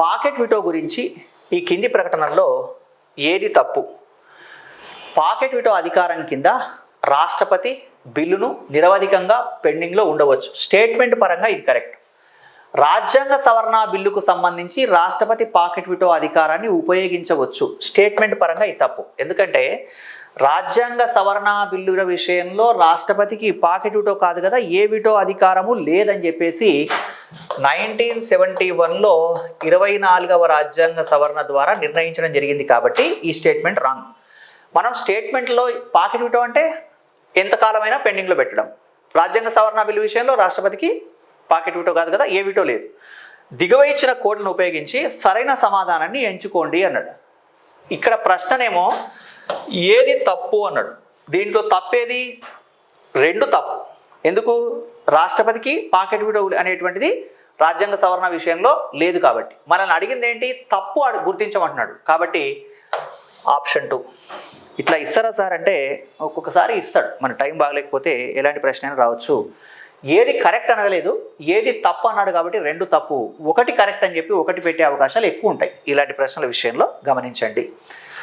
Pocket veto గురించి ఈ కింది ప్రకటనల్లో ఏది తప్పు? పాకెట్ వీటో అధికారం కింద రాష్ట్రపతి బిల్లును నిరవధికంగా పెండింగ్లో ఉండవచ్చు. స్టేట్మెంట్ పరంగా ఇది కరెక్ట్. రాజ్యాంగ సవరణ బిల్లుకు సంబంధించి రాష్ట్రపతి పాకెట్ వీటో అధికారాన్ని ఉపయోగించవచ్చు. స్టేట్మెంట్ పరంగా ఇది తప్పు. ఎందుకంటే రాజ్యాంగ సవరణ బిల్లుల విషయంలో రాష్ట్రపతికి పాకెట్ వీటో కాదు కదా, ఏ వీటో అధికారము లేదని చెప్పేసి 1971లో 24వ రాజ్యాంగ సవరణ ద్వారా నిర్ణయించడం జరిగింది. కాబట్టి ఈ స్టేట్మెంట్ రాంగ్. మనం స్టేట్మెంట్లో పాకెట్ వీటో అంటే ఎంతకాలమైనా పెండింగ్లో పెట్టడం. రాజ్యాంగ సవరణ బిల్లు విషయంలో రాష్ట్రపతికి పాకెట్ వీటో కాదు కదా, ఏ వీటో లేదు. దిగువ ఇచ్చిన కోడ్లను ఉపయోగించి సరైన సమాధానాన్ని ఎంచుకోండి అన్నాడు. ఇక్కడ ప్రశ్ననేమో ఏది తప్పు అన్నాడు. దీంట్లో తప్పేది? రెండు తప్పు. ఎందుకు? రాష్ట్రపతికి పాకెట్ వీటో అనేటువంటిది రాజ్యాంగ సవరణ విషయంలో లేదు కాబట్టి. మనల్ని అడిగింది ఏంటి? తప్పు గుర్తించమంటున్నాడు. కాబట్టి ఆప్షన్ 2. ఇట్లా ఇస్తారా సార్ అంటే ఒక్కొక్కసారి ఇస్తాడు. మన టైం బాగలేకపోతే ఎలాంటి ప్రశ్న అయినా రావచ్చు. ఏది కరెక్ట్ అనగలేదు, ఏది తప్పు అన్నాడు. కాబట్టి రెండు తప్పు, ఒకటి కరెక్ట్ అని చెప్పి ఒకటి పెట్టే అవకాశాలు ఎక్కువ ఉంటాయి ఇలాంటి ప్రశ్నల విషయంలో. గమనించండి.